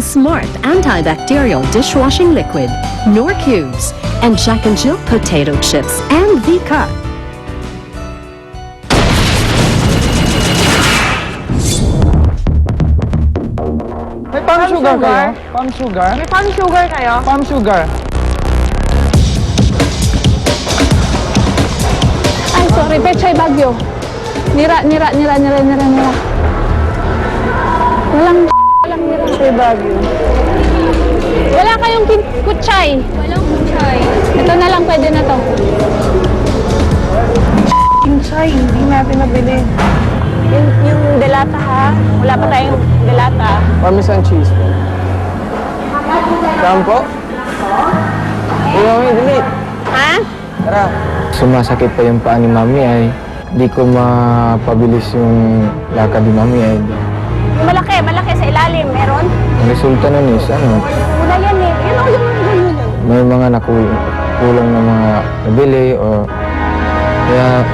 Smart antibacterial dishwashing liquid, Knorr Cubes, and Jack and Jill potato chips and V-Cut. May palm sugar kayo? Palm sugar? May palm sugar kayo? Palm sugar. Ay, sorry. Pechay Bagyo. Nira. Walang nira. Pechay Bagyo. Wala kayong kutsay. Walang kutsay. Ito na lang, pwede na to. Kinsay, hindi natin nabili. Yung delata ha? Wala pa tayong delata. Parmesan cheese po. Saan po? Uy, mami, dali. Ha? Tara. Sumasakit pa yung paa ni mami ay di ko mapabilis yung lakad ni mami ay. Yung malaki sa ilalim. Meron? Ang resulta nun is Wala yan eh. Yun. may mga kulang na mga nabili o kaya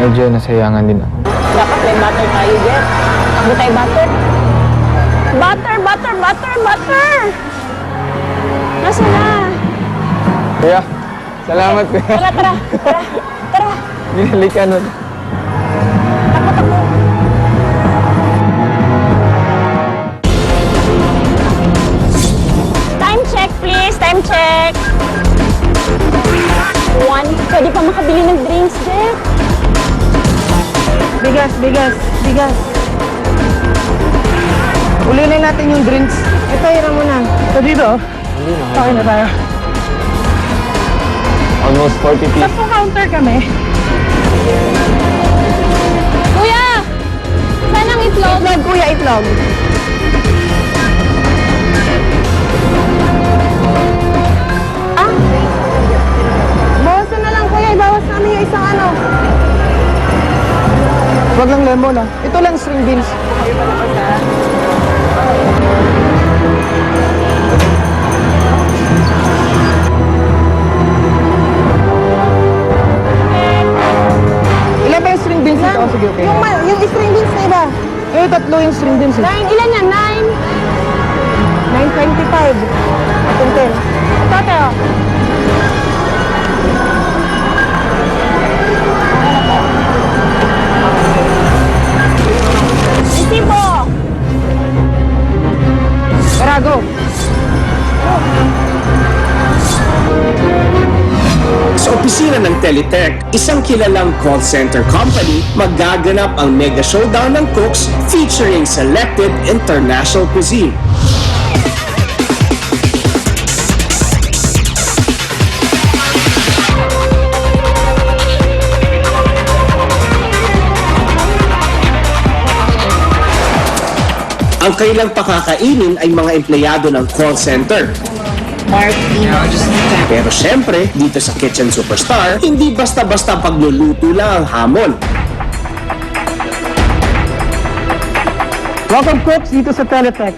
medyo nasayangan din ako. Dapat may butter tayo, Jeff. Takbo tayo butter. Butter! Nasaan na? Kuya, salamat kuya. Tara. Ginali ka nun. Takbo. Time check, please. Time check. One. Pwede pa makabili ng drinks, Jeff. Bigas. Ulinin natin yung drinks. Ito, hiram mo na. Ito dito. Hindi na. Okay na tayo. Almost 40 pieces. Tapos counter kami. Kuya! Saan ang itlog? Itlog, kuya, itlog. Ah? Bawasan na lang, kuya. Ibawas namin yung isang ano. Huwag lang lemon, ah. Ito lang string beans. Ilan ba yung string beans ito? Sige, okay. Yung string beans na iba. Eh, tatlo yung string beans. Ilan yan? 9.25. Itong 10. Ito. Isibo! Karago. Sa opisina ng Teletech, isang kilalang call center company, magaganap ang mega showdown ng cooks featuring selected international cuisine. Ang kailang pakakainin ay mga empleyado ng call center. Pero syempre, dito sa Kitchen Superstar, hindi basta-basta pagluluto lang ang hamon. Welcome cooks dito sa Teletech.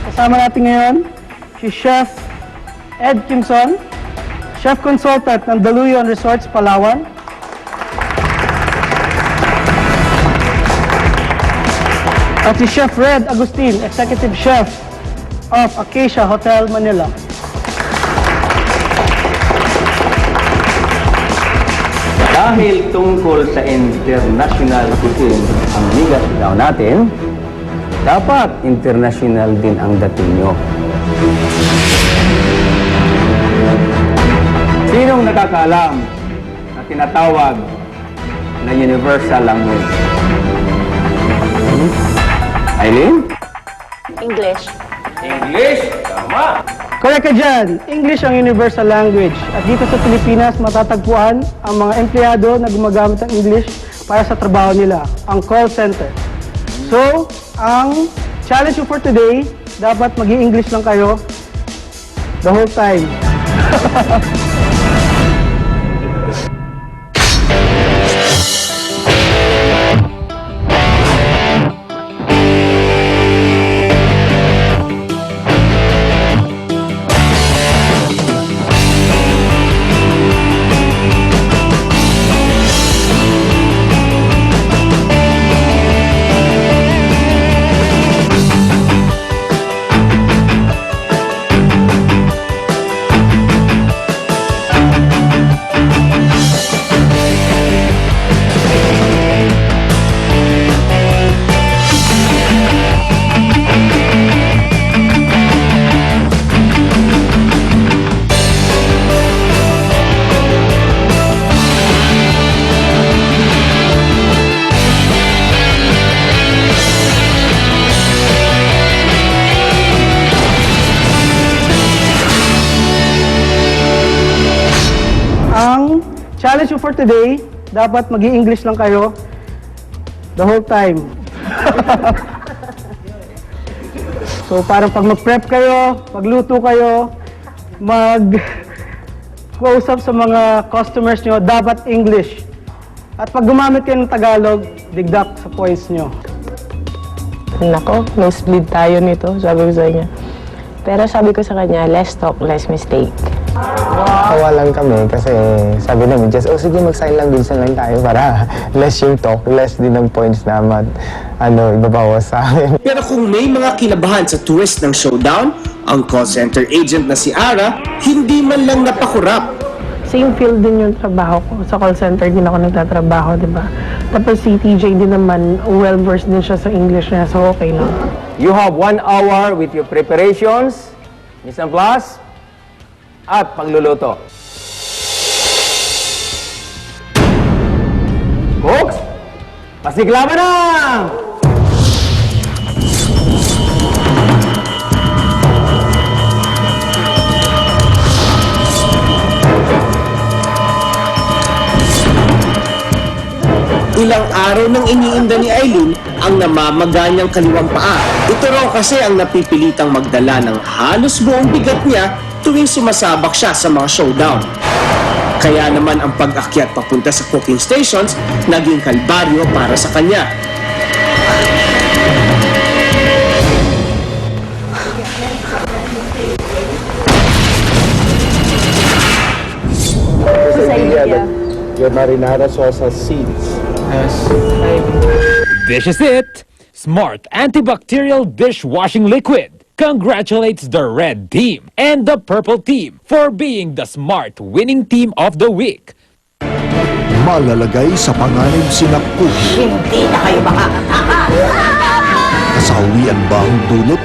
Kasama natin ngayon si Chef Ed Kimson, Chef Consultant ng Daluyan Resorts, Palawan. At si Chef Red Agustin, Executive Chef of Acacia Hotel, Manila. Dahil tungkol sa international cuisine ang migas daw natin, dapat international din ang dating nyo. Sinong nakakaalam na tinatawag na universal language? Eileen? English. English? Tama! Correct ka dyan. English ang universal language. At dito sa Pilipinas, matatagpuan ang mga empleyado na gumagamit ng English para sa trabaho nila, ang call center. So, ang challenge for today, dapat mag-i-English lang kayo the whole time. instruction for today, dapat mag-i-English lang kayo the whole time. So parang pag mag-prep kayo, magluto kayo, mag-close up sa mga customers nyo, dapat English. At pag gumamit kayo ng Tagalog, digdak sa points nyo. Nako, no split tayo nito, sabi ko sa kanya. Pero sabi ko sa kanya, less talk, less mistake. Tawa lang kami kasi sabi namin, just, sige mag-sign language na lang tayo para less yung talk, less din ang points na ibabawas sa amin. Pero kung may mga kinabahan sa twist ng showdown, ang call center agent na si Ara, hindi man lang napakurap. Same field din yung trabaho ko. Sa call center din ako nagtatrabaho, di ba? Tapos si TJ din naman, well-versed din siya sa English niya, so okay lang. You have 1 hour with your preparations, mise en place, at pagluluto. Cooks, pasiklaman na! Ilang araw nang iniinda ni Eileen ang namamaganyang kaliwang paa. Ito raw kasi ang napipilitang magdala ng halos buong bigat niya tuwing sumasabak siya sa mga showdown. Kaya naman ang pag-akyat papunta sa cooking stations naging kalbaryo para sa kanya. Your marinara sauce has seeds. This is it! Smart antibacterial dishwashing liquid congratulates the red team and the purple team for being the smart winning team of the week. Malalagay sa panganib sina Cookie. Hindi na kayo makakataka! Kasawian ba ang dulot